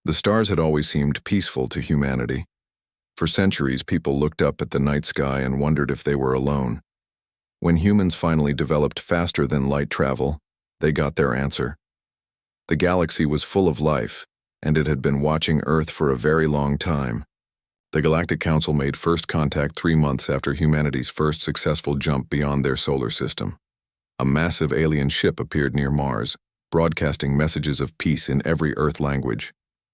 The stars had always seemed peaceful to humanity. For centuries, people looked up at the night sky and wondered if they were alone. When humans finally developed faster-than-light travel, they got their answer. The galaxy was full of life, and it had been watching Earth for a very long time. The Galactic Council made first contact 3 months after humanity's first successful jump beyond their solar system. A massive alien ship appeared near Mars, broadcasting messages of peace in every Earth language.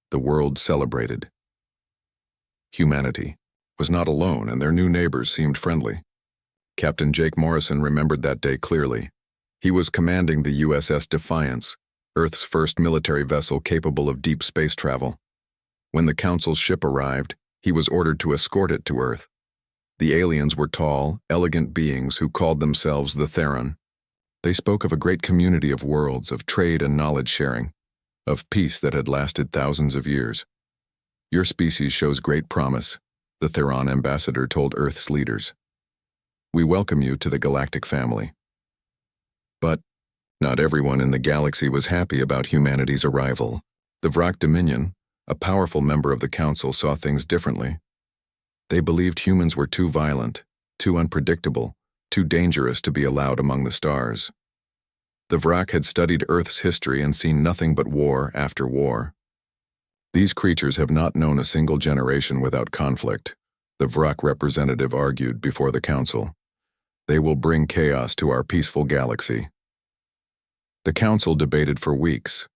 The world celebrated. Humanity was not alone, and their new neighbors seemed friendly. Captain Jake Morrison remembered that day clearly. He was commanding the USS Defiance, Earth's first military vessel capable of deep space travel. When the Council's ship arrived, he was ordered to escort it to Earth. The aliens were tall, elegant beings who called themselves the Theron. They spoke of a great community of worlds, of trade and knowledge sharing, of peace that had lasted thousands of years. "Your species shows great promise," the Theron ambassador told Earth's leaders. "We welcome you to the galactic family." But not everyone in the galaxy was happy about humanity's arrival. The Vrak Dominion, a powerful member of the Council, saw things differently. They believed humans were too violent, too unpredictable, too dangerous to be allowed among the stars. The Vrak had studied Earth's history and seen nothing but war after war. "These creatures have not known a single generation without conflict," the Vrak representative argued before the Council. "They will bring chaos to our peaceful galaxy." The Council debated for weeks.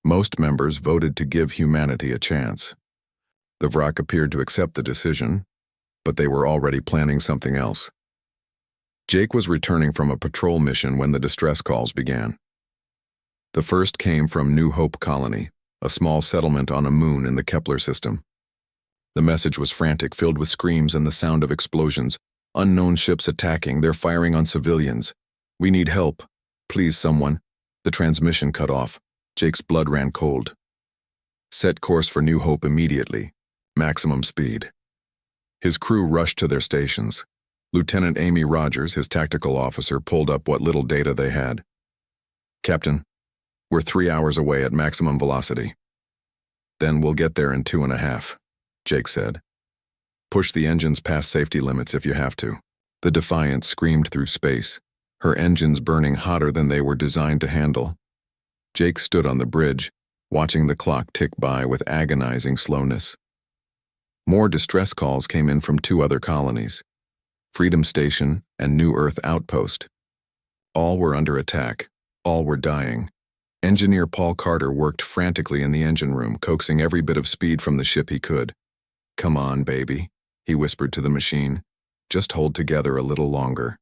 Most members voted to give humanity a chance. The Vrak appeared to accept the decision, but they were already planning something else. Jake was returning from a patrol mission when the distress calls began. The first came from New Hope Colony, a small settlement on a moon in the Kepler system. The message was frantic, filled with screams and the sound of explosions. "Unknown ships attacking, they're firing on civilians. We need help. Please, someone." The transmission cut off. Jake's blood ran cold. "Set course for New Hope immediately. Maximum speed." His crew rushed to their stations. Lieutenant Amy Rogers, his tactical officer, pulled up what little data they had. "Captain, we're 3 hours away at maximum velocity." "Then we'll get there in 2.5, Jake said. "Push the engines past safety limits if you have to." The Defiant screamed through space, her engines burning hotter than they were designed to handle. Jake stood on the bridge, watching the clock tick by with agonizing slowness. More distress calls came in from 2 other colonies, Freedom Station and New Earth Outpost. All were under attack. All were dying. Engineer Paul Carter worked frantically in the engine room, coaxing every bit of speed from the ship he could. "Come on, baby," he whispered to the machine. "Just hold together a little longer."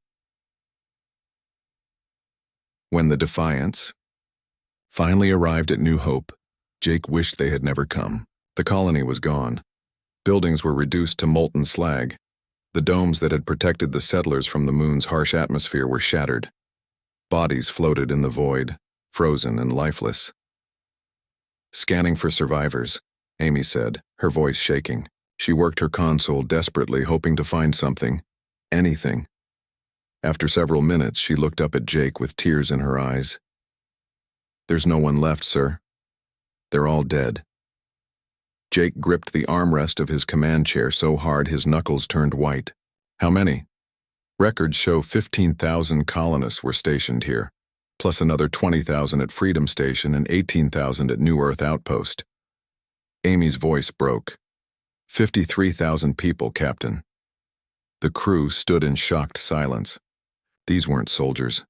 When the Defiance finally arrived at New Hope, Jake wished they had never come. The colony was gone. Buildings were reduced to molten slag. The domes that had protected the settlers from the moon's harsh atmosphere were shattered. Bodies floated in the void, frozen and lifeless. "Scanning for survivors," Amy said, her voice shaking. She worked her console desperately, hoping to find something, anything. After several minutes, she looked up at Jake with tears in her eyes. "There's no one left, sir. They're all dead." Jake gripped the armrest of his command chair so hard his knuckles turned white. "How many?" "Records show 15,000 colonists were stationed here, plus another 20,000 at Freedom Station and 18,000 at New Earth Outpost." Amy's voice broke. 53,000 people, Captain." The crew stood in shocked silence. These weren't soldiers.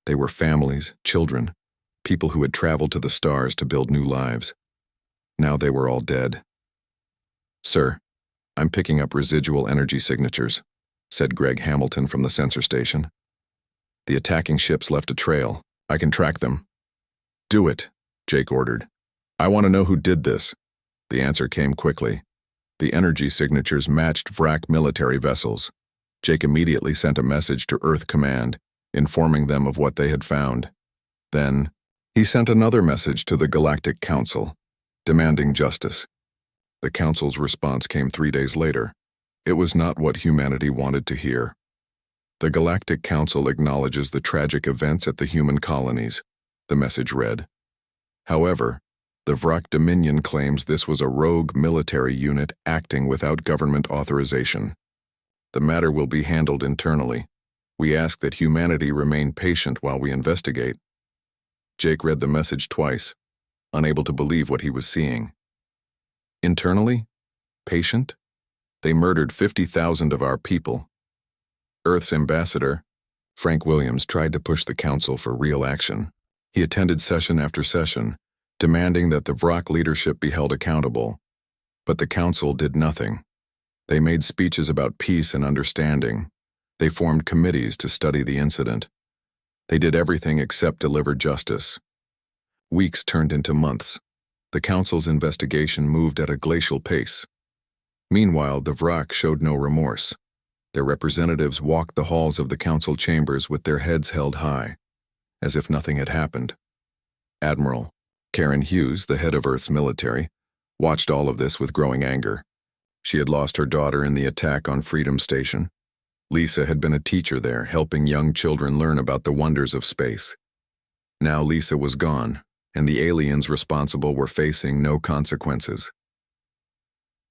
They were families, children, people who had traveled to the stars to build new lives. Now they were all dead. "Sir, I'm picking up residual energy signatures," said Greg Hamilton from the sensor station. "The attacking ships left a trail. I can track them." "Do it," Jake ordered. "I want to know who did this." The answer came quickly. The energy signatures matched Vrak military vessels. Jake immediately sent a message to Earth Command, informing them of what they had found. Then, he sent another message to the Galactic Council, demanding justice. The Council's response came 3 days later. It was not what humanity wanted to hear. "The Galactic Council acknowledges the tragic events at the human colonies," the message read. "However, The Vrak Dominion claims this was a rogue military unit acting without government authorization. The matter will be handled internally. We ask that humanity remain patient while we investigate. Jake read the message twice, unable to believe what he was seeing. Internally? Patient? They murdered 50,000 of our people. Earth's ambassador, Frank Williams, tried to push the council for real action. He attended session after session, demanding that the Vrak leadership be held accountable. But the council did nothing. They made speeches about peace and understanding. They formed committees to study the incident. They did everything except deliver justice. Weeks turned into months. The council's investigation moved at a glacial pace. Meanwhile, the Vrak showed no remorse. Their representatives walked the halls of the council chambers with their heads held high, as if nothing had happened. Admiral Karen Hughes, the head of Earth's military, watched all of this with growing anger. She had lost her daughter in the attack on Freedom Station. Lisa had been a teacher there, helping young children learn about the wonders of space. Now Lisa was gone, and the aliens responsible were facing no consequences.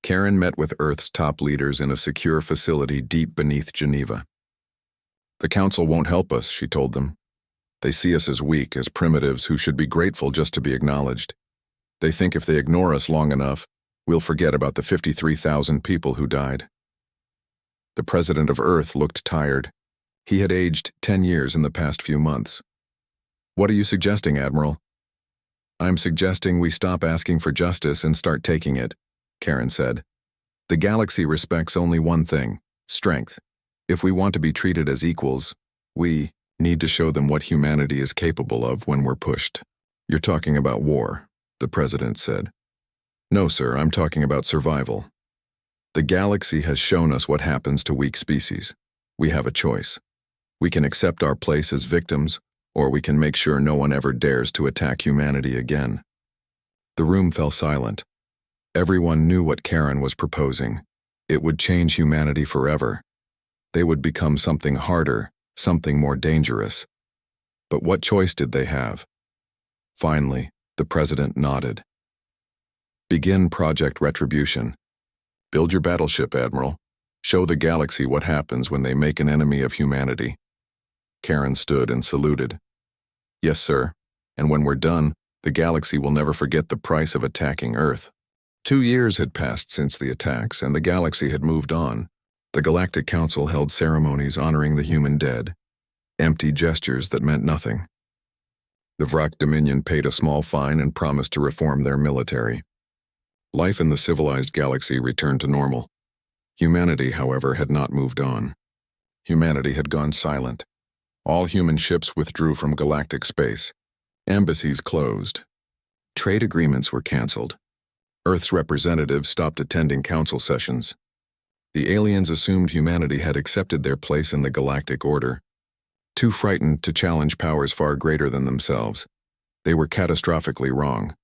Karen met with Earth's top leaders in a secure facility deep beneath Geneva. The council won't help us, she told them. They see us as weak, as primitives who should be grateful just to be acknowledged. They think if they ignore us long enough, we'll forget about the 53,000 people who died. The president of Earth looked tired. He had aged 10 years in the past few months. What are you suggesting, Admiral? I'm suggesting we stop asking for justice and start taking it, Karen said. The galaxy respects only one thing: strength. If we want to be treated as equals, we need to show them what humanity is capable of when we're pushed. You're talking about war, the president said. No, sir, I'm talking about survival. The galaxy has shown us what happens to weak species. We have a choice. We can accept our place as victims, or we can make sure no one ever dares to attack humanity again. The room fell silent. Everyone knew what Karen was proposing. It would change humanity forever. They would become something harder, something more dangerous. But what choice did they have? Finally, the president nodded. Begin Project Retribution. Build your battleship, Admiral. Show the galaxy what happens when they make an enemy of humanity. Karen stood and saluted. Yes, sir. And when we're done, the galaxy will never forget the price of attacking Earth. 2 years had passed since the attacks, and the galaxy had moved on. The Galactic Council held ceremonies honoring the human dead, empty gestures that meant nothing. The Vrak Dominion paid a small fine and promised to reform their military. Life in the civilized galaxy returned to normal. Humanity, however, had not moved on. Humanity had gone silent. All human ships withdrew from galactic space. Embassies closed. Trade agreements were canceled. Earth's representatives stopped attending council sessions. The aliens assumed humanity had accepted their place in the galactic order. Too frightened to challenge powers far greater than themselves, they were catastrophically wrong.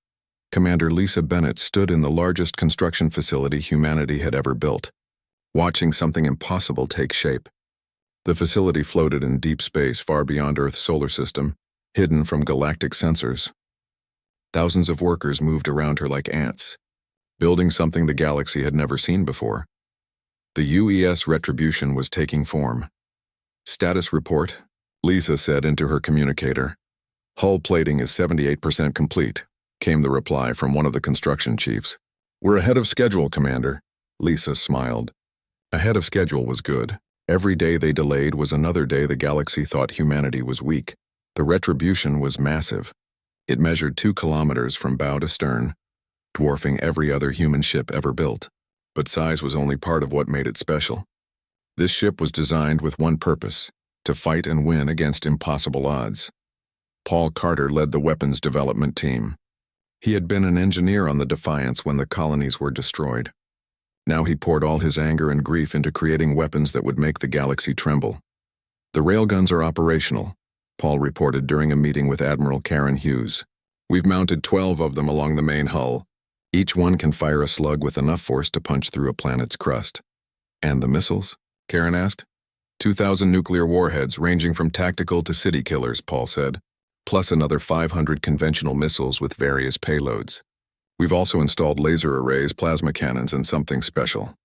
Commander Lisa Bennett stood in the largest construction facility humanity had ever built, watching something impossible take shape. The facility floated in deep space far beyond Earth's solar system, hidden from galactic sensors. Thousands of workers moved around her like ants, building something the galaxy had never seen before. The UES Retribution was taking form. Status report, Lisa said into her communicator. Hull plating is 78% complete, came the reply from one of the construction chiefs. We're ahead of schedule, Commander. Lisa smiled. Ahead of schedule was good. Every day they delayed was another day the galaxy thought humanity was weak. The Retribution was massive. It measured 2 kilometers from bow to stern, dwarfing every other human ship ever built. But size was only part of what made it special. This ship was designed with one purpose: to fight and win against impossible odds. Paul Carter led the weapons development team. He had been an engineer on the Defiance when the colonies were destroyed. Now he poured all his anger and grief into creating weapons that would make the galaxy tremble. The railguns are operational, Paul reported during a meeting with Admiral Karen Hughes. We've mounted 12 of them along the main hull. Each one can fire a slug with enough force to punch through a planet's crust. And the missiles? Karen asked. 2,000 nuclear warheads ranging from tactical to city killers, Paul said, plus another 500 conventional missiles with various payloads. We've also installed laser arrays, plasma cannons, and something special.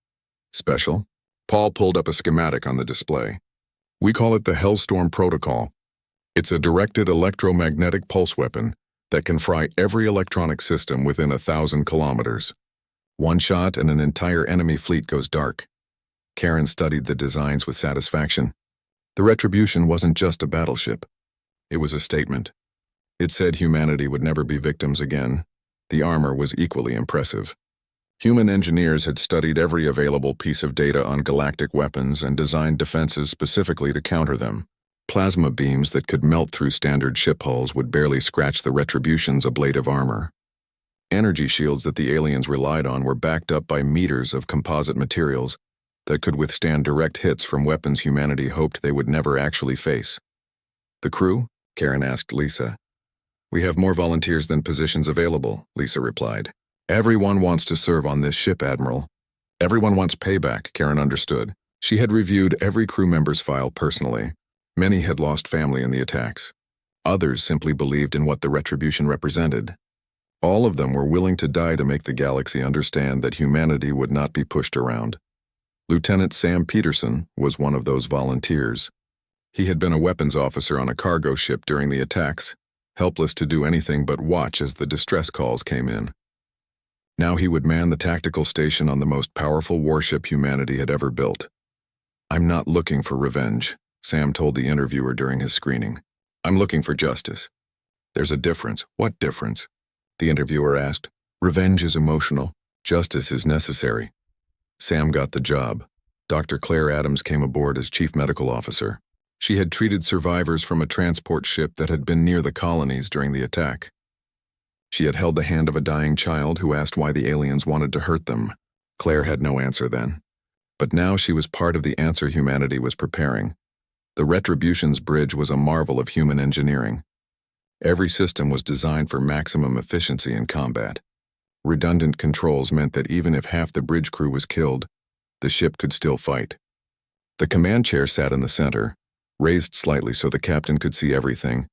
Special? Paul pulled up a schematic on the display. We call it the Hellstorm Protocol. It's a directed electromagnetic pulse weapon that can fry every electronic system within 1,000 kilometers. One shot and an entire enemy fleet goes dark. Karen studied the designs with satisfaction. The Retribution wasn't just a battleship. It was a statement. It said humanity would never be victims again. The armor was equally impressive. Human engineers had studied every available piece of data on galactic weapons and designed defenses specifically to counter them. Plasma beams that could melt through standard ship hulls would barely scratch the Retribution's ablative armor. Energy shields that the aliens relied on were backed up by meters of composite materials that could withstand direct hits from weapons humanity hoped they would never actually face. The crew? Karen asked Lisa. We have more volunteers than positions available, Lisa replied. Everyone wants to serve on this ship, Admiral. Everyone wants payback, Karen understood. She had reviewed every crew member's file personally. Many had lost family in the attacks. Others simply believed in what the Retribution represented. All of them were willing to die to make the galaxy understand that humanity would not be pushed around. Lieutenant Sam Peterson was one of those volunteers. He had been a weapons officer on a cargo ship during the attacks, helpless to do anything but watch as the distress calls came in. Now he would man the tactical station on the most powerful warship humanity had ever built. I'm not looking for revenge, Sam told the interviewer during his screening. I'm looking for justice. There's a difference. What difference? The interviewer asked. Revenge is emotional. Justice is necessary. Sam got the job. Dr. Claire Adams came aboard as chief medical officer. She had treated survivors from a transport ship that had been near the colonies during the attack. She had held the hand of a dying child who asked why the aliens wanted to hurt them. Claire had no answer then. But now she was part of the answer humanity was preparing. The Retribution's bridge was a marvel of human engineering. Every system was designed for maximum efficiency in combat. Redundant controls meant that even if half the bridge crew was killed, the ship could still fight. The command chair sat in the center, raised slightly so the captain could see everything.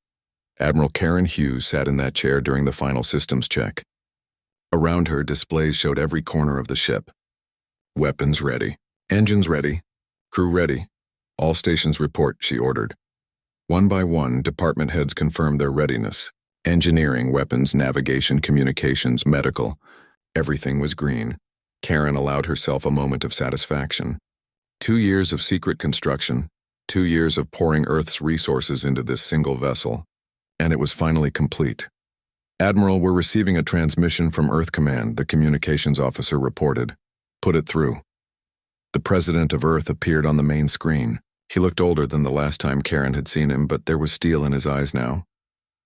Admiral Karen Hughes sat in that chair during the final systems check. Around her, displays showed every corner of the ship. Weapons ready. Engines ready. Crew ready. All stations report, she ordered. One by one, department heads confirmed their readiness. Engineering, weapons, navigation, communications, medical. Everything was green. Karen allowed herself a moment of satisfaction. 2 years of secret construction, 2 years of pouring Earth's resources into this single vessel. And it was finally complete. Admiral, we're receiving a transmission from Earth Command, the communications officer reported. Put it through. The president of Earth appeared on the main screen. He looked older than the last time Karen had seen him, but there was steel in his eyes now.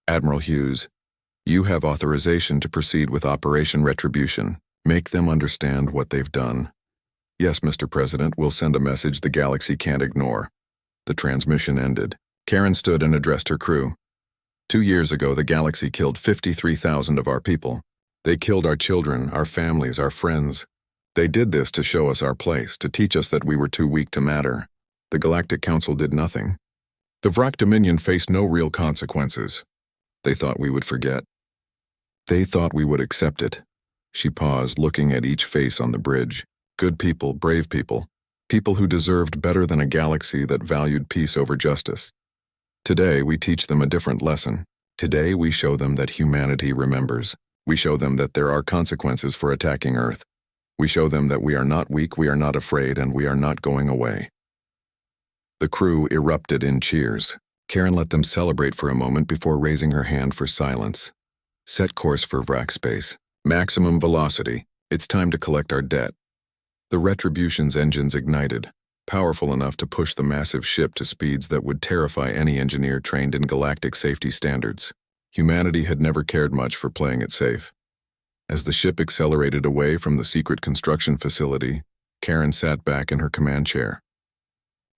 Admiral Hughes, you have authorization to proceed with Operation Retribution. Make them understand what they've done. Yes, Mr. President, we'll send a message the galaxy can't ignore. The transmission ended. Karen stood and addressed her crew. 2 years ago, the galaxy killed 53,000 of our people. They killed our children, our families, our friends. They did this to show us our place, to teach us that we were too weak to matter. The Galactic Council did nothing. The Vrak Dominion faced no real consequences. They thought we would forget. They thought we would accept it. She paused, looking at each face on the bridge. Good people, brave people. People who deserved better than a galaxy that valued peace over justice. Today, we teach them a different lesson. Today, we show them that humanity remembers. We show them that there are consequences for attacking Earth. We show them that we are not weak, we are not afraid, and we are not going away. The crew erupted in cheers. Karen let them celebrate for a moment before raising her hand for silence. Set course for Vrak space. Maximum velocity. It's time to collect our debt. The Retribution's engines ignited, powerful enough to push the massive ship to speeds that would terrify any engineer trained in galactic safety standards. Humanity had never cared much for playing it safe. As the ship accelerated away from the secret construction facility, Karen sat back in her command chair.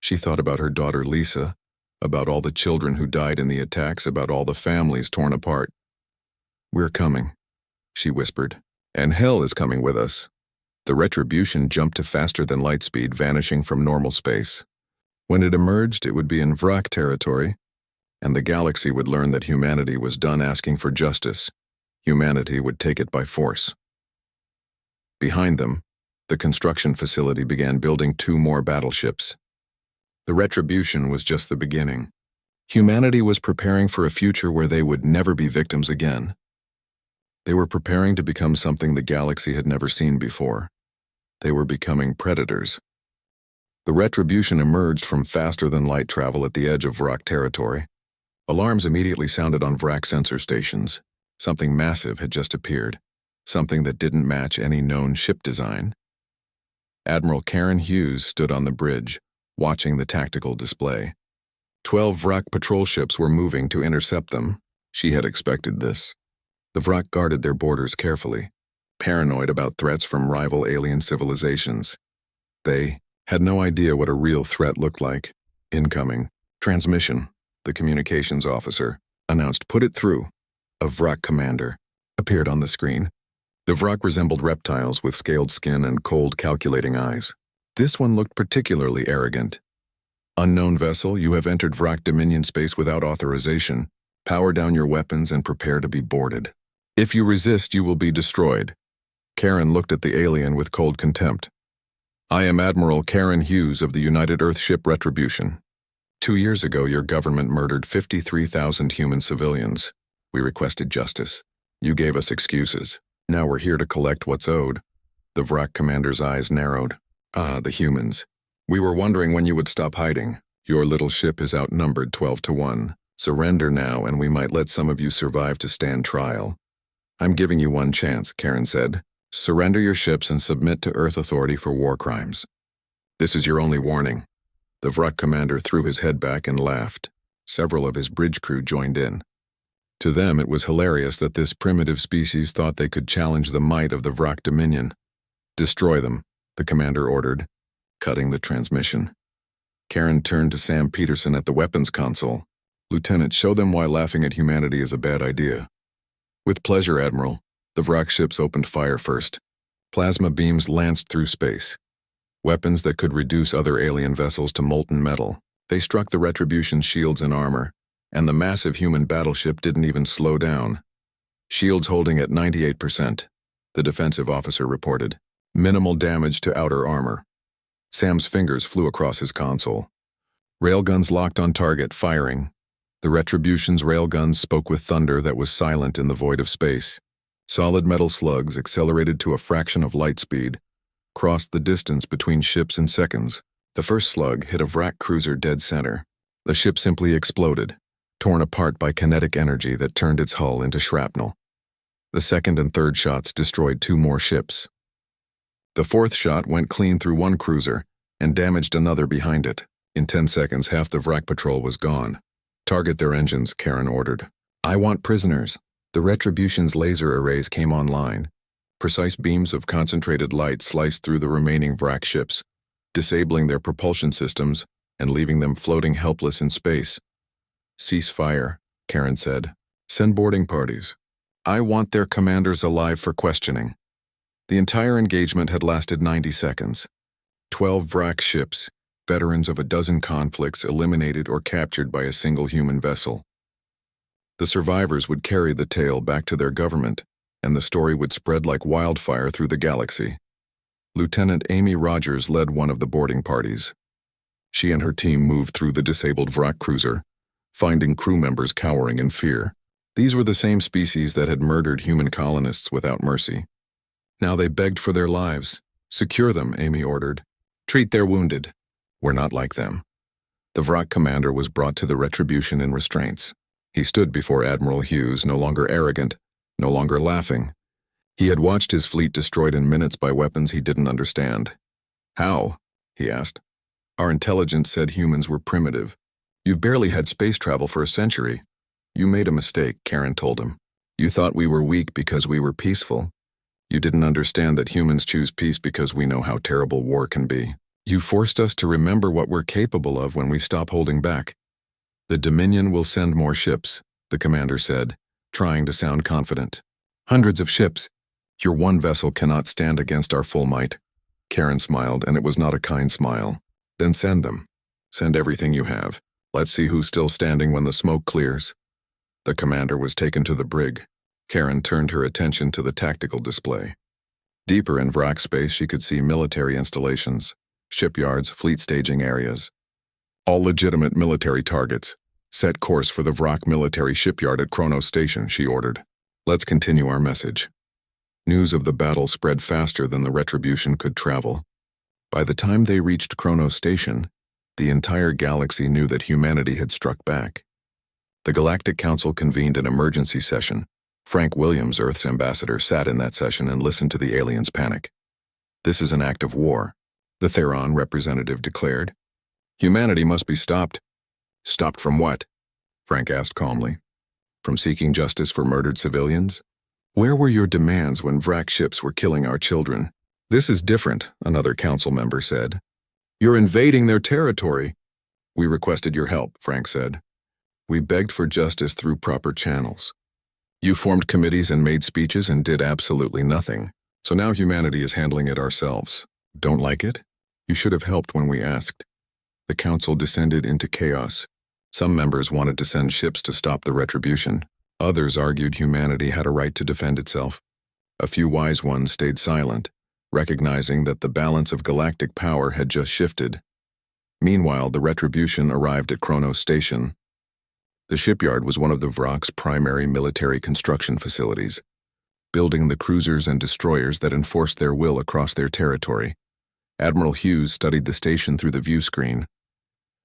She thought about her daughter Lisa, about all the children who died in the attacks, about all the families torn apart. We're coming, she whispered, and hell is coming with us. The Retribution jumped to faster than light speed, vanishing from normal space. When it emerged, it would be in Vrak territory, and the galaxy would learn that humanity was done asking for justice. Humanity would take it by force. Behind them, the construction facility began building 2 more battleships. The retribution was just the beginning. Humanity was preparing for a future where they would never be victims again. They were preparing to become something the galaxy had never seen before. They were becoming predators. The retribution emerged from faster-than-light travel at the edge of Vrak territory. Alarms immediately sounded on Vrak sensor stations. Something massive had just appeared, something that didn't match any known ship design. Admiral Karen Hughes stood on the bridge, watching the tactical display. 12 Vrak patrol ships were moving to intercept them. She had expected this. The Vrak guarded their borders carefully, paranoid about threats from rival alien civilizations. They had no idea what a real threat looked like. Incoming. Transmission, the communications officer announced. Put it through. A Vrak commander appeared on the screen. The Vrak resembled reptiles with scaled skin and cold, calculating eyes. This one looked particularly arrogant. Unknown vessel, you have entered Vrak Dominion space without authorization. Power down your weapons and prepare to be boarded. If you resist, you will be destroyed. Karen looked at the alien with cold contempt. I am Admiral Karen Hughes of the United Earth Ship Retribution. 2 years ago, your government murdered 53,000 human civilians. We requested justice. You gave us excuses. Now we're here to collect what's owed. The Vrak commander's eyes narrowed. Ah, the humans. We were wondering when you would stop hiding. Your little ship is outnumbered 12-1. Surrender now, and we might let some of you survive to stand trial. I'm giving you one chance, Karen said. Surrender your ships and submit to Earth Authority for war crimes. This is your only warning. The Vrak commander threw his head back and laughed. Several of his bridge crew joined in. To them, it was hilarious that this primitive species thought they could challenge the might of the Vrak Dominion. Destroy them, the commander ordered, cutting the transmission. Karen turned to Sam Peterson at the weapons console. Lieutenant, show them why laughing at humanity is a bad idea. With pleasure, Admiral. The Vrak ships opened fire first. Plasma beams lanced through space. Weapons that could reduce other alien vessels to molten metal. They struck the Retribution's shields and armor, and the massive human battleship didn't even slow down. Shields holding at 98%, the defensive officer reported. Minimal damage to outer armor. Sam's fingers flew across his console. Railguns locked on target, firing. The Retribution's railguns spoke with thunder that was silent in the void of space. Solid metal slugs, accelerated to a fraction of light speed, crossed the distance between ships in seconds. The first slug hit a Vrak cruiser dead center. The ship simply exploded, torn apart by kinetic energy that turned its hull into shrapnel. The second and third shots destroyed 2 more ships. The fourth shot went clean through one cruiser and damaged another behind it. In 10 seconds, half the Vrak patrol was gone. Target their engines, Karen ordered. I want prisoners. The Retribution's laser arrays came online. Precise beams of concentrated light sliced through the remaining Vrak ships, disabling their propulsion systems and leaving them floating helpless in space. Cease fire, Karen said. Send boarding parties. I want their commanders alive for questioning. The entire engagement had lasted 90 seconds. 12 Vrak ships, veterans of a dozen conflicts, eliminated or captured by a single human vessel. The survivors would carry the tale back to their government, and the story would spread like wildfire through the galaxy. Lieutenant Amy Rogers led one of the boarding parties. She and her team moved through the disabled Vrak cruiser, finding crew members cowering in fear. These were the same species that had murdered human colonists without mercy. Now they begged for their lives. Secure them, Amy ordered. Treat their wounded. We're not like them. The Vrak commander was brought to the Retribution in restraints. He stood before Admiral Hughes, no longer arrogant, no longer laughing. He had watched his fleet destroyed in minutes by weapons he didn't understand. How? He asked. Our intelligence said humans were primitive. You've barely had space travel for a century. You made a mistake, Karen told him. You thought we were weak because we were peaceful. You didn't understand that humans choose peace because we know how terrible war can be. You forced us to remember what we're capable of when we stop holding back. The Dominion will send more ships, the commander said, trying to sound confident. Hundreds of ships. Your one vessel cannot stand against our full might. Karen smiled, and it was not a kind smile. Then send them. Send everything you have. Let's see who's still standing when the smoke clears. The commander was taken to the brig. Karen turned her attention to the tactical display. Deeper in Vrak space, she could see military installations, shipyards, fleet staging areas. All legitimate military targets. Set course for the Vrak military shipyard at Kronos Station, she ordered. Let's continue our message. News of the battle spread faster than the Retribution could travel. By the time they reached Kronos Station, the entire galaxy knew that humanity had struck back. The Galactic Council convened an emergency session. Frank Williams, Earth's ambassador, sat in that session and listened to the aliens panic. This is an act of war, the Theron representative declared. Humanity must be stopped. Stopped from what? Frank asked calmly. From seeking justice for murdered civilians? Where were your demands when Vrak ships were killing our children? This is different, another council member said. You're invading their territory. We requested your help, Frank said. We begged for justice through proper channels. You formed committees and made speeches and did absolutely nothing. So now humanity is handling it ourselves. Don't like it? You should have helped when we asked. The council descended into chaos. Some members wanted to send ships to stop the Retribution. Others argued humanity had a right to defend itself. A few wise ones stayed silent, recognizing that the balance of galactic power had just shifted. Meanwhile, the Retribution arrived at Kronos Station. The shipyard was one of the Vrak's primary military construction facilities, building the cruisers and destroyers that enforced their will across their territory. Admiral Hughes studied the station through the view screen.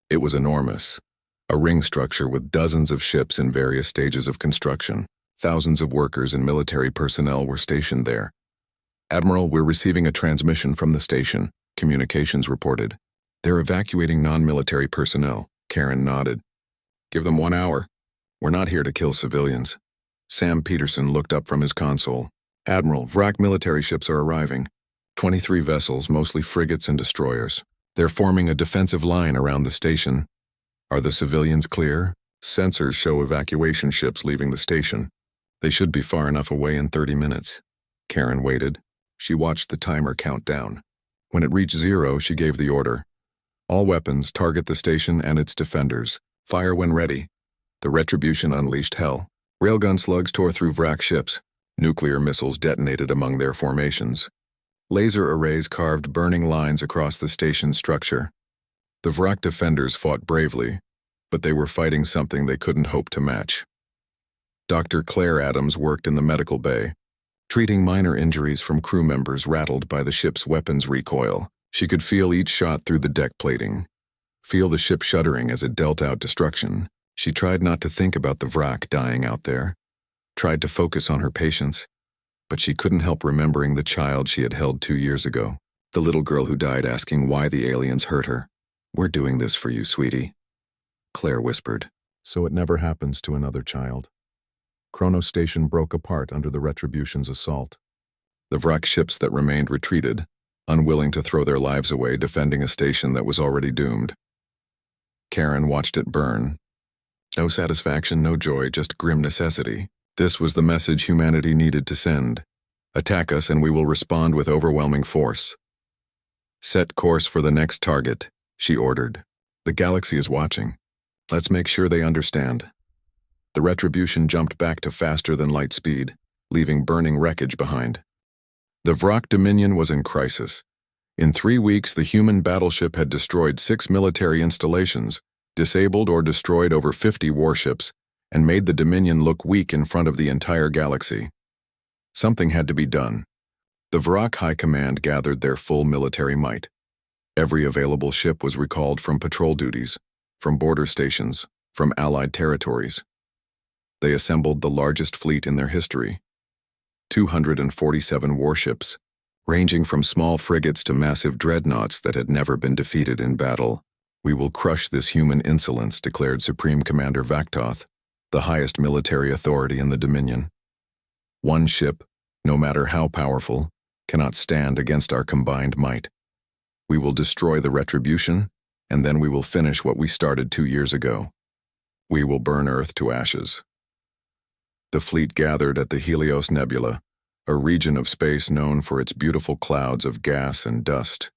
It was enormous, a ring structure with dozens of ships in various stages of construction. Thousands of workers and military personnel were stationed there. Admiral, we're receiving a transmission from the station, communications reported. They're evacuating non-military personnel. Karen nodded. Give them 1 hour. We're not here to kill civilians. Sam Peterson looked up from his console. Admiral, Vrak military ships are arriving. 23 vessels, mostly frigates and destroyers. They're forming a defensive line around the station. Are the civilians clear? Sensors show evacuation ships leaving the station. They should be far enough away in 30 minutes. Karen waited. She watched the timer count down. When it reached 0, she gave the order. All weapons target the station and its defenders. Fire when ready. The Retribution unleashed hell. Railgun slugs tore through Vrak ships. Nuclear missiles detonated among their formations. Laser arrays carved burning lines across the station's structure. The Vrak defenders fought bravely, but they were fighting something they couldn't hope to match. Dr. Claire Adams worked in the medical bay, treating minor injuries from crew members rattled by the ship's weapons recoil. She could feel each shot through the deck plating, feel the ship shuddering as it dealt out destruction. She tried not to think about the Vrak dying out there, tried to focus on her patients, but she couldn't help remembering the child she had held 2 years ago, the little girl who died asking why the aliens hurt her. We're doing this for you, sweetie, Claire whispered. So it never happens to another child. Kronos Station broke apart under the Retribution's assault. The Vrak ships that remained retreated, unwilling to throw their lives away defending a station that was already doomed. Karen watched it burn. No satisfaction, no joy, just grim necessity. This was the message humanity needed to send. Attack us and we will respond with overwhelming force. Set course for the next target, she ordered. The galaxy is watching. Let's make sure they understand. The Retribution jumped back to faster than light speed, leaving burning wreckage behind. The Vrak Dominion was in crisis. In 3 weeks, the human battleship had destroyed 6 military installations, disabled or destroyed over 50 warships, and made the Dominion look weak in front of the entire galaxy. Something had to be done. The Vrak High Command gathered their full military might. Every available ship was recalled from patrol duties, from border stations, from allied territories. They assembled the largest fleet in their history. 247 warships, ranging from small frigates to massive dreadnoughts that had never been defeated in battle. We will crush this human insolence, declared Supreme Commander Vaktoth, the highest military authority in the Dominion. One ship, no matter how powerful, cannot stand against our combined might. We will destroy the Retribution, and then we will finish what we started 2 years ago. We will burn Earth to ashes. The fleet gathered at the Helios Nebula, a region of space known for its beautiful clouds of gas and dust.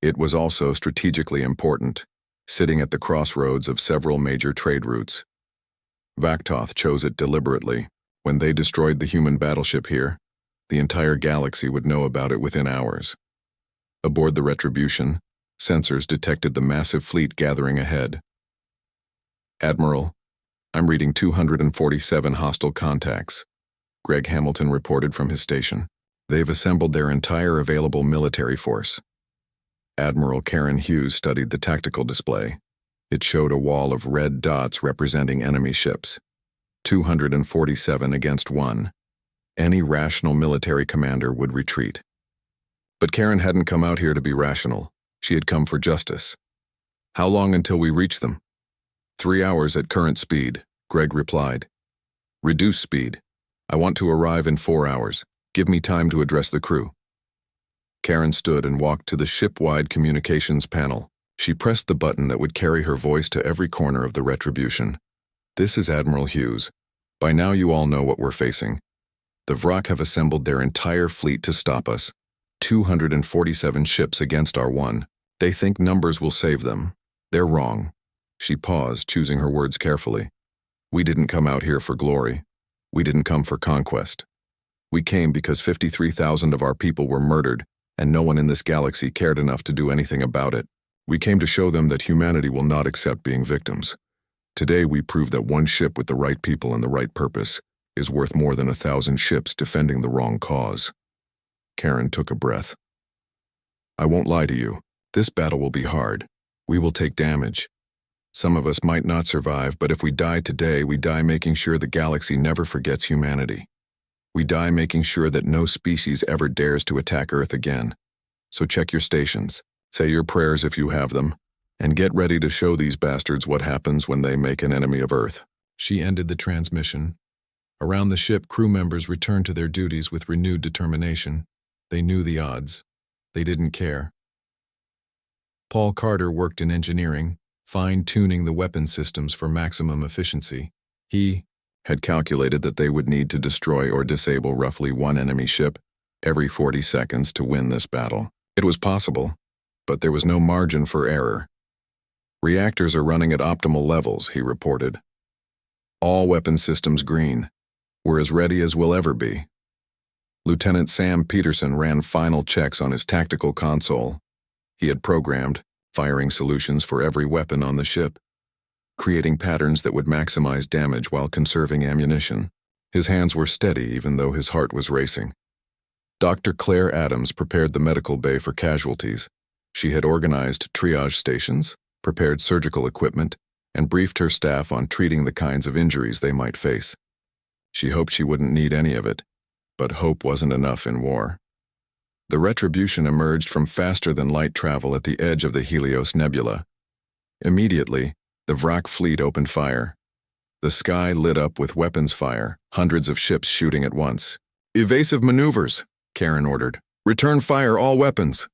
It was also strategically important, sitting at the crossroads of several major trade routes. Vaktoth chose it deliberately. When they destroyed the human battleship here, The entire galaxy would know about it within hours. Aboard the Retribution, sensors detected the massive fleet gathering ahead. "Admiral, I'm reading 247 hostile contacts," Greg Hamilton reported from his station. "They've assembled their entire available military force." Admiral Karen Hughes studied the tactical display. It showed a wall of red dots representing enemy ships. 247 against 1. Any rational military commander would retreat. But Karen hadn't come out here to be rational. She had come for justice. "How long until we reach them?" 3 hours at current speed," Greg replied. "Reduce speed. I want to arrive in 4 hours. Give me time to address the crew." Karen stood and walked to the ship-wide communications panel. She pressed the button that would carry her voice to every corner of the Retribution. "This is Admiral Hughes. By now you all know what we're facing. The Vrak have assembled their entire fleet to stop us. 247 ships against our one. They think numbers will save them. They're wrong." She paused, choosing her words carefully. "We didn't come out here for glory. We didn't come for conquest. We came because 53,000 of our people were murdered, and no one in this galaxy cared enough to do anything about it. We came to show them that humanity will not accept being victims. Today we prove that one ship with the right people and the right purpose is worth more than 1,000 ships defending the wrong cause." Karen took a breath. "I won't lie to you. This battle will be hard. We will take damage. Some of us might not survive, but if we die today, we die making sure the galaxy never forgets humanity. We die making sure that no species ever dares to attack Earth again. So check your stations. Say your prayers if you have them, and get ready to show these bastards what happens when they make an enemy of Earth." She ended the transmission. Around the ship, crew members returned to their duties with renewed determination. They knew the odds. They didn't care. Paul Carter worked in engineering, fine-tuning the weapon systems for maximum efficiency. He had calculated that they would need to destroy or disable roughly one enemy ship every 40 seconds to win this battle. It was possible, but there was no margin for error. "Reactors are running at optimal levels," he reported. "All weapon systems green. We're as ready as we'll ever be." Lieutenant Sam Peterson ran final checks on his tactical console. He had programmed firing solutions for every weapon on the ship, creating patterns that would maximize damage while conserving ammunition. His hands were steady even though his heart was racing. Dr. Claire Adams prepared the medical bay for casualties. She had organized triage stations, prepared surgical equipment, and briefed her staff on treating the kinds of injuries they might face. She hoped she wouldn't need any of it, but hope wasn't enough in war. The Retribution emerged from faster-than-light travel at the edge of the Helios Nebula. Immediately, the Vrak fleet opened fire. The sky lit up with weapons fire, hundreds of ships shooting at once. "Evasive maneuvers," Karen ordered. "Return fire all weapons."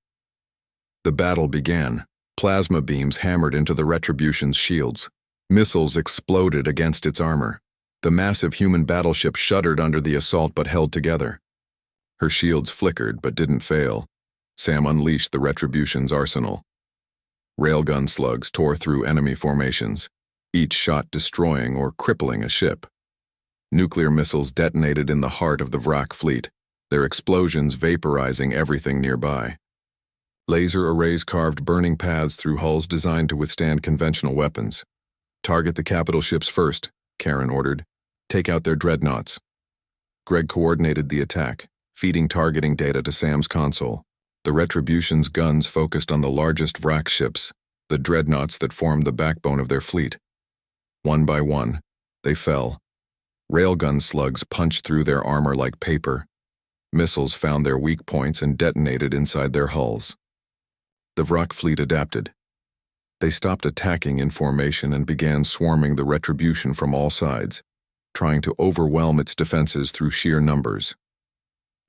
The battle began. Plasma beams hammered into the Retribution's shields. Missiles exploded against its armor. The massive human battleship shuddered under the assault but held together. Her shields flickered but didn't fail. Sam unleashed the Retribution's arsenal. Railgun slugs tore through enemy formations, each shot destroying or crippling a ship. Nuclear missiles detonated in the heart of the Vrak fleet, their explosions vaporizing everything nearby. Laser arrays carved burning paths through hulls designed to withstand conventional weapons. "Target the capital ships first," Karen ordered. "Take out their dreadnoughts." Greg coordinated the attack, feeding targeting data to Sam's console. The Retribution's guns focused on the largest Vrak ships, the dreadnoughts that formed the backbone of their fleet. One by one, they fell. Railgun slugs punched through their armor like paper. Missiles found their weak points and detonated inside their hulls. The Vrak fleet adapted. They stopped attacking in formation and began swarming the Retribution from all sides, trying to overwhelm its defenses through sheer numbers.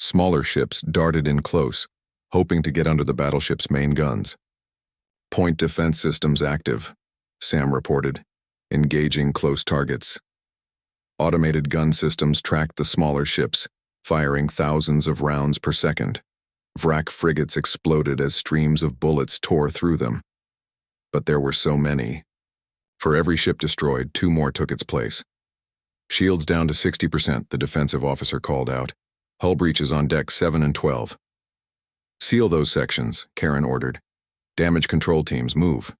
Smaller ships darted in close, hoping to get under the battleship's main guns. "Point defense systems active," Sam reported, engaging close targets. Automated gun systems tracked the smaller ships, firing thousands of rounds per second. Vrak frigates exploded as streams of bullets tore through them. But there were so many. For every ship destroyed, 2 more took its place. "Shields down to 60%, the defensive officer called out. Hull breaches on decks 7 and 12. Seal those sections, Karen ordered. Damage control teams, move.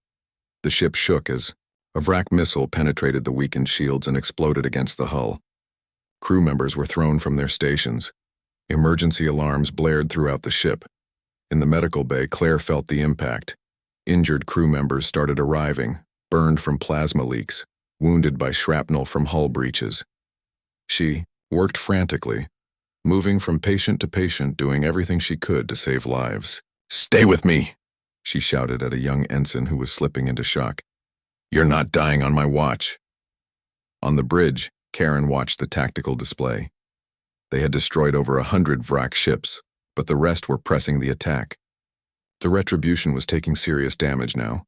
The ship shook as a Vrak missile penetrated the weakened shields and exploded against the hull. Crew members were thrown from their stations. Emergency alarms blared throughout the ship. In the medical bay, Claire felt the impact. Injured crew members started arriving, burned from plasma leaks, wounded by shrapnel from hull breaches. She worked frantically, moving from patient to patient, doing everything she could to save lives. "Stay with me," she shouted at a young ensign who was slipping into shock. "You're not dying on my watch." On the bridge, Karen watched the tactical display. They had destroyed over 100 Vrak ships, but the rest were pressing the attack. The Retribution was taking serious damage now.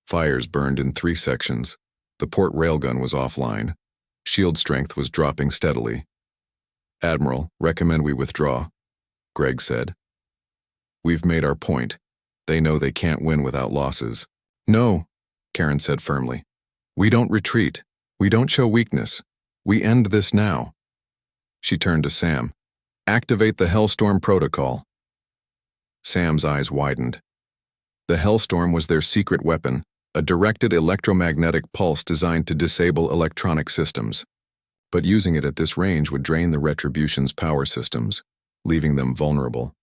Fires burned in 3 sections. The port railgun was offline. Shield strength was dropping steadily. "Admiral, recommend we withdraw," Greg said. "We've made our point. They know they can't win without losses." "No," Karen said firmly. "We don't retreat. We don't show weakness. We end this now." She turned to Sam. "Activate the Hellstorm protocol." Sam's eyes widened. The Hellstorm was their secret weapon, a directed electromagnetic pulse designed to disable electronic systems. But using it at this range would drain the Retribution's power systems, leaving them vulnerable.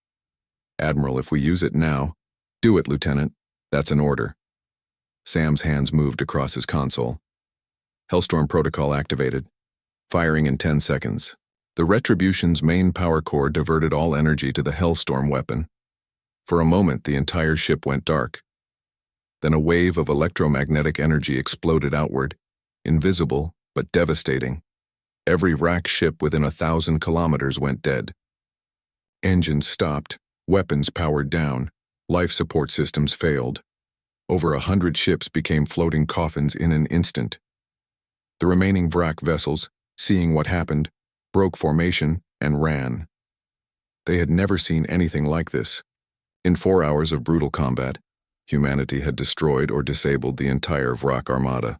"Admiral, if we use it now—" "Do it, Lieutenant. That's an order." Sam's hands moved across his console. Hellstorm protocol activated. Firing in 10 seconds. The Retribution's main power core diverted all energy to the Hellstorm weapon. For a moment, the entire ship went dark. Then a wave of electromagnetic energy exploded outward, invisible but devastating. Every Vrak ship within 1,000 kilometers went dead. Engines stopped, weapons powered down, life support systems failed. Over 100 ships became floating coffins in an instant. The remaining Vrak vessels, seeing what happened, broke formation and ran. They had never seen anything like this. In 4 hours of brutal combat, humanity had destroyed or disabled the entire Vrak armada.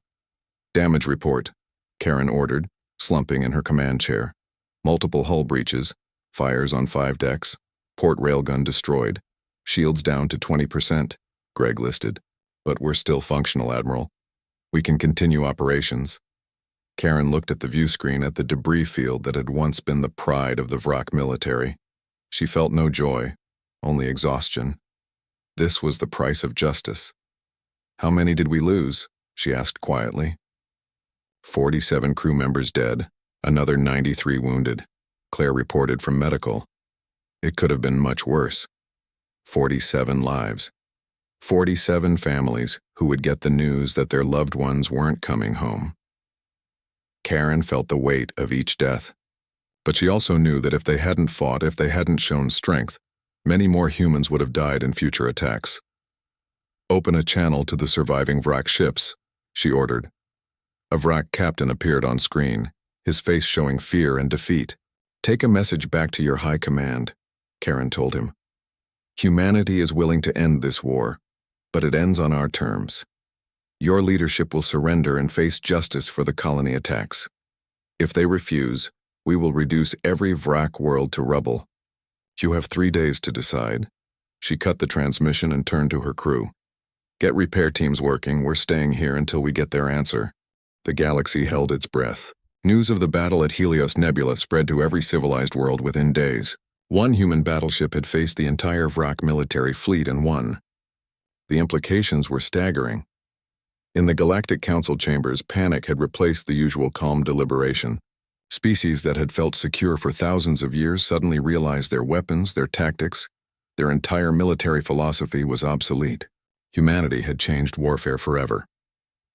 "Damage report," Karen ordered, slumping in her command chair. "Multiple hull breaches, fires on 5 decks, port railgun destroyed, shields down to 20%, Greg listed. "But we're still functional, Admiral. We can continue operations." Karen looked at the view screen at the debris field that had once been the pride of the Vrak military. She felt no joy, only exhaustion. This was the price of justice. "How many did we lose?" she asked quietly. 47 crew members dead, another 93 wounded, Claire reported from medical. It could have been much worse. 47 lives. 47 families who would get the news that their loved ones weren't coming home. Karen felt the weight of each death. But she also knew that if they hadn't fought, if they hadn't shown strength, many more humans would have died in future attacks. "Open a channel to the surviving Vrak ships," she ordered. A Vrak captain appeared on screen, his face showing fear and defeat. "Take a message back to your high command," Karen told him. "Humanity is willing to end this war, but it ends on our terms. Your leadership will surrender and face justice for the colony attacks. If they refuse, we will reduce every Vrak world to rubble. You have 3 days to decide." She cut the transmission and turned to her crew. "Get repair teams working. We're staying here until we get their answer." The galaxy held its breath. News of the battle at Helios Nebula spread to every civilized world within days. One human battleship had faced the entire Vrak military fleet and won. The implications were staggering. In the Galactic Council chambers, panic had replaced the usual calm deliberation. Species that had felt secure for thousands of years suddenly realized their weapons, their tactics, their entire military philosophy was obsolete. Humanity had changed warfare forever.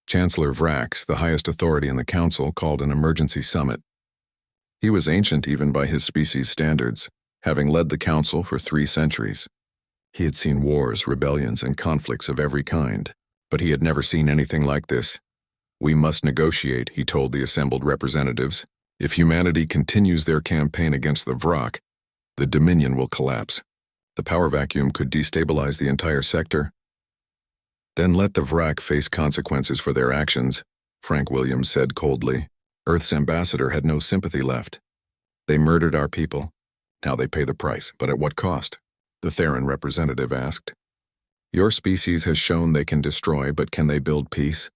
Chancellor Vrax, the highest authority in the Council, called an emergency summit. He was ancient even by his species' standards, having led the Council for 3 centuries. He had seen wars, rebellions, and conflicts of every kind, but he had never seen anything like this. "We must negotiate," he told the assembled representatives. "If humanity continues their campaign against the Vrak, the Dominion will collapse. The power vacuum could destabilize the entire sector. Then let the Vrak face consequences for their actions," Frank Williams said coldly. Earth's ambassador had no sympathy left. "They murdered our people. Now they pay the price, but at what cost? The Theron representative asked. Your species has shown they can destroy, but can they build peace?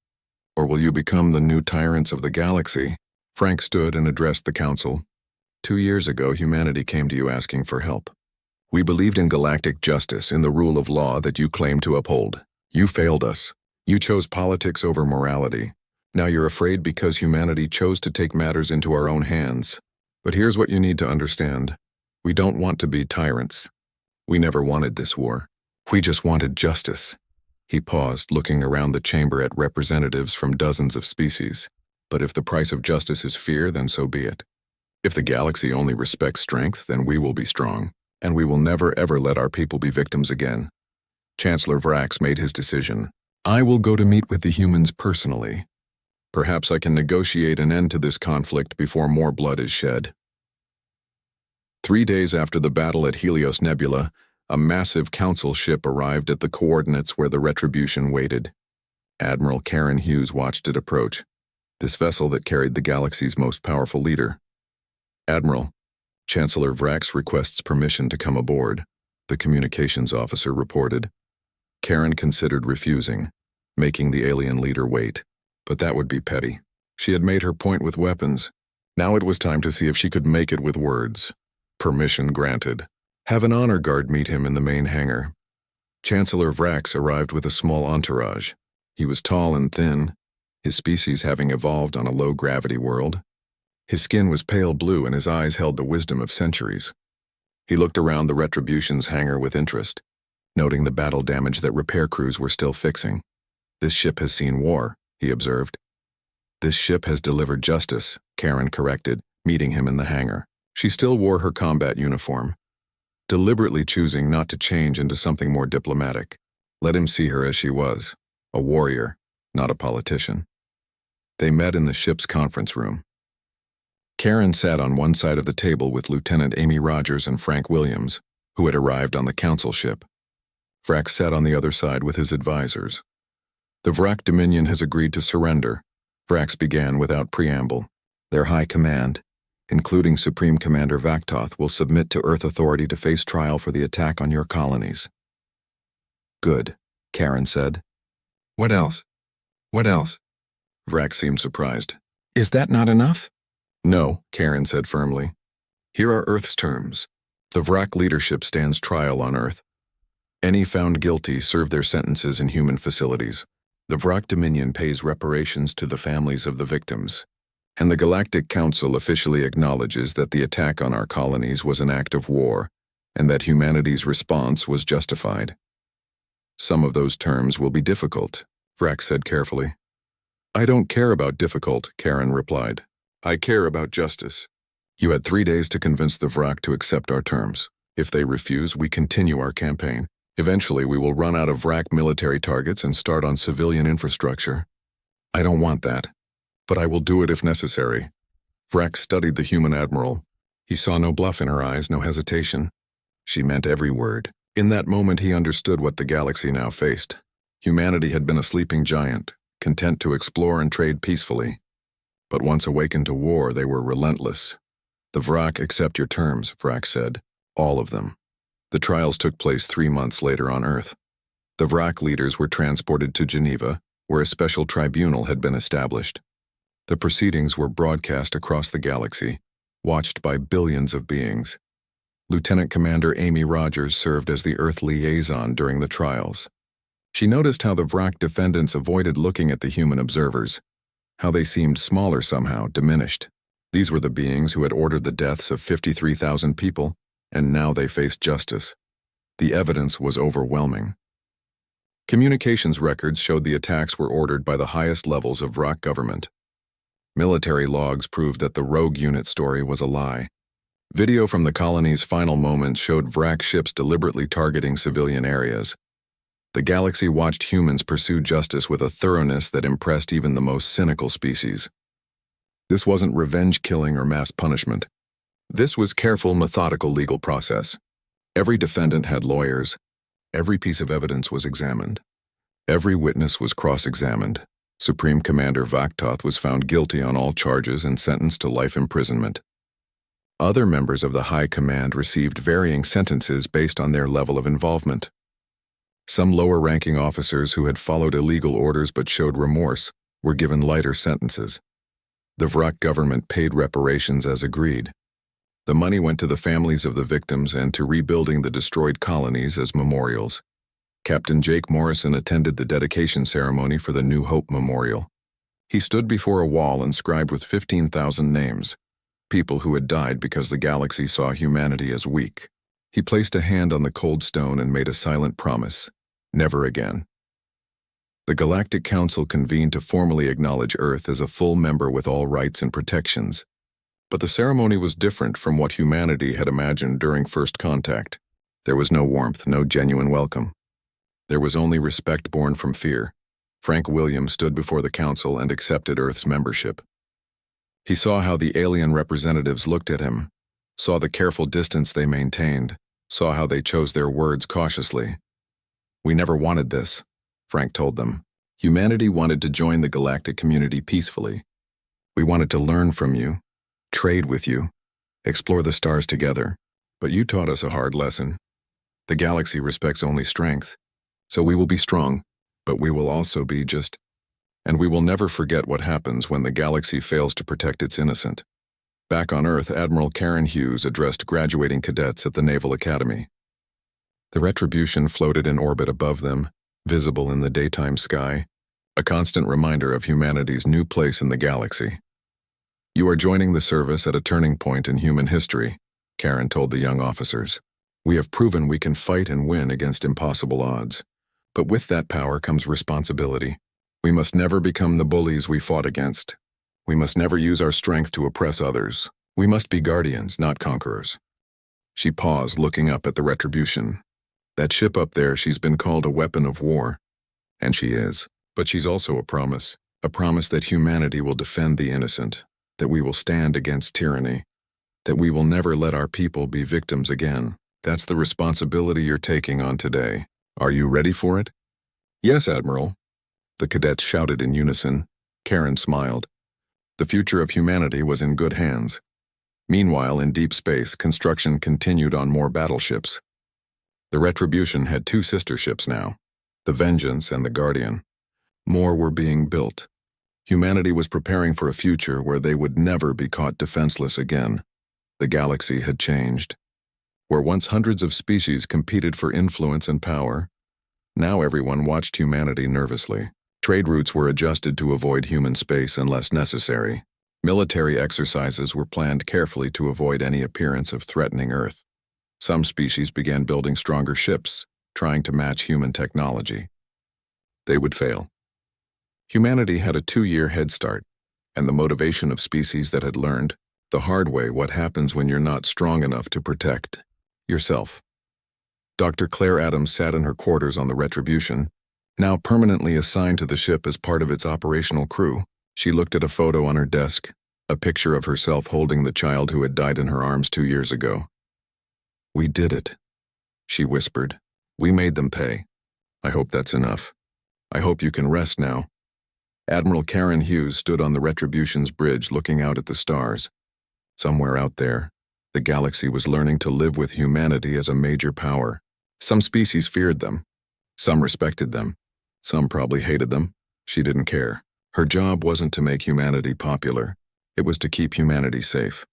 Or will you become the new tyrants of the galaxy? Frank stood and addressed the council. 2 years ago, humanity came to you asking for help. We believed in galactic justice, in the rule of law that you claim to uphold. You failed us. You chose politics over morality. Now you're afraid because humanity chose to take matters into our own hands. But here's what you need to understand. We don't want to be tyrants. We never wanted this war. We just wanted justice. He paused, looking around the chamber at representatives from dozens of species. But if the price of justice is fear, then so be it. If the galaxy only respects strength, then we will be strong, and we will never ever let our people be victims again. Chancellor Vrax made his decision. I will go to meet with the humans personally. Perhaps I can negotiate an end to this conflict before more blood is shed. 3 days after the battle at Helios Nebula, a massive council ship arrived at the coordinates where the Retribution waited. Admiral Karen Hughes watched it approach, this vessel that carried the galaxy's most powerful leader. Admiral, Chancellor Vrax requests permission to come aboard, the communications officer reported. Karen considered refusing, making the alien leader wait. But that would be petty. She had made her point with weapons. Now it was time to see if she could make it with words. Permission granted. Have an honor guard meet him in the main hangar. Chancellor Vrax arrived with a small entourage. He was tall and thin, his species having evolved on a low-gravity world. His skin was pale blue and his eyes held the wisdom of centuries. He looked around the Retribution's hangar with interest, noting the battle damage that repair crews were still fixing. This ship has seen war, he observed. This ship has delivered justice, Karen corrected, meeting him in the hangar. She still wore her combat uniform, deliberately choosing not to change into something more diplomatic. Let him see her as she was, a warrior, not a politician. They met in the ship's conference room. Karen sat on one side of the table with Lieutenant Amy Rogers and Frank Williams, who had arrived on the council ship. Vrax sat on the other side with his advisors. The Vrak Dominion has agreed to surrender, Vrax began without preamble. Their high command, including Supreme Commander Vaktoth, will submit to Earth Authority to face trial for the attack on your colonies. Good, Karen said. What else? What else? Vrax seemed surprised. Is that not enough? No, Karen said firmly. Here are Earth's terms. The Vrak leadership stands trial on Earth. Any found guilty serve their sentences in human facilities. The Vrak Dominion pays reparations to the families of the victims. And the Galactic Council officially acknowledges that the attack on our colonies was an act of war, and that humanity's response was justified. Some of those terms will be difficult, Vrax said carefully. I don't care about difficult, Karen replied. I care about justice. You had 3 days to convince the Vrak to accept our terms. If they refuse, we continue our campaign. Eventually, we will run out of Vrak military targets and start on civilian infrastructure. I don't want that, but I will do it if necessary. Vrax studied the human admiral. He saw no bluff in her eyes, no hesitation. She meant every word. In that moment, he understood what the galaxy now faced. Humanity had been a sleeping giant, content to explore and trade peacefully. But once awakened to war, they were relentless. The Vrak accept your terms, Vrax said. All of them. The trials took place 3 months later on Earth. The Vrak leaders were transported to Geneva, where a special tribunal had been established. The proceedings were broadcast across the galaxy, watched by billions of beings. Lieutenant Commander Amy Rogers served as the Earth liaison during the trials. She noticed how the Vrak defendants avoided looking at the human observers, how they seemed smaller somehow, diminished. These were the beings who had ordered the deaths of 53,000 people, and now they faced justice. The evidence was overwhelming. Communications records showed the attacks were ordered by the highest levels of Vrak government. Military logs proved that the rogue unit story was a lie. Video from the colony's final moments showed Vrak ships deliberately targeting civilian areas. The galaxy watched humans pursue justice with a thoroughness that impressed even the most cynical species. This wasn't revenge killing or mass punishment. This was careful, methodical legal process. Every defendant had lawyers. Every piece of evidence was examined. Every witness was cross-examined. Supreme Commander Vaktoth was found guilty on all charges and sentenced to life imprisonment. Other members of the High Command received varying sentences based on their level of involvement. Some lower-ranking officers who had followed illegal orders but showed remorse were given lighter sentences. The Vrak government paid reparations as agreed. The money went to the families of the victims and to rebuilding the destroyed colonies as memorials. Captain Jake Morrison attended the dedication ceremony for the New Hope Memorial. He stood before a wall inscribed with 15,000 names, people who had died because the galaxy saw humanity as weak. He placed a hand on the cold stone and made a silent promise: never again. The Galactic Council convened to formally acknowledge Earth as a full member with all rights and protections. But the ceremony was different from what humanity had imagined during first contact. There was no warmth, no genuine welcome. There was only respect born from fear. Frank Williams stood before the Council and accepted Earth's membership. He saw how the alien representatives looked at him, saw the careful distance they maintained, saw how they chose their words cautiously. "We never wanted this," Frank told them. "Humanity wanted to join the galactic community peacefully. We wanted to learn from you, trade with you, explore the stars together. But you taught us a hard lesson. The galaxy respects only strength, so we will be strong, but we will also be just. And we will never forget what happens when the galaxy fails to protect its innocent." Back on Earth, Admiral Karen Hughes addressed graduating cadets at the Naval Academy. The Retribution floated in orbit above them, visible in the daytime sky, a constant reminder of humanity's new place in the galaxy. "You are joining the service at a turning point in human history," Karen told the young officers. "We have proven we can fight and win against impossible odds. But with that power comes responsibility. We must never become the bullies we fought against. We must never use our strength to oppress others. We must be guardians, not conquerors." She paused, looking up at the Retribution. "That ship up there, she's been called a weapon of war. And she is. But she's also a promise that humanity will defend the innocent, that we will stand against tyranny, that we will never let our people be victims again. That's the responsibility you're taking on today. Are you ready for it?" "Yes, Admiral." The cadets shouted in unison. Karen smiled. The future of humanity was in good hands. Meanwhile, in deep space, construction continued on more battleships. The Retribution had 2 sister ships now, the Vengeance and the Guardian. More were being built. Humanity was preparing for a future where they would never be caught defenseless again. The galaxy had changed. Where once hundreds of species competed for influence and power, now everyone watched humanity nervously. Trade routes were adjusted to avoid human space unless necessary. Military exercises were planned carefully to avoid any appearance of threatening Earth. Some species began building stronger ships, trying to match human technology. They would fail. Humanity had a 2-year head start, and the motivation of species that had learned the hard way what happens when you're not strong enough to protect yourself. Dr. Claire Adams sat in her quarters on the Retribution, now permanently assigned to the ship as part of its operational crew. She looked at a photo on her desk, a picture of herself holding the child who had died in her arms 2 years ago. "We did it," she whispered. "We made them pay. I hope that's enough. I hope you can rest now." Admiral Karen Hughes stood on the Retribution's bridge looking out at the stars. Somewhere out there, the galaxy was learning to live with humanity as a major power. Some species feared them. Some respected them. Some probably hated them. She didn't care. Her job wasn't to make humanity popular. It was to keep humanity safe.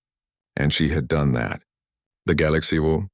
And she had done that. The galaxy will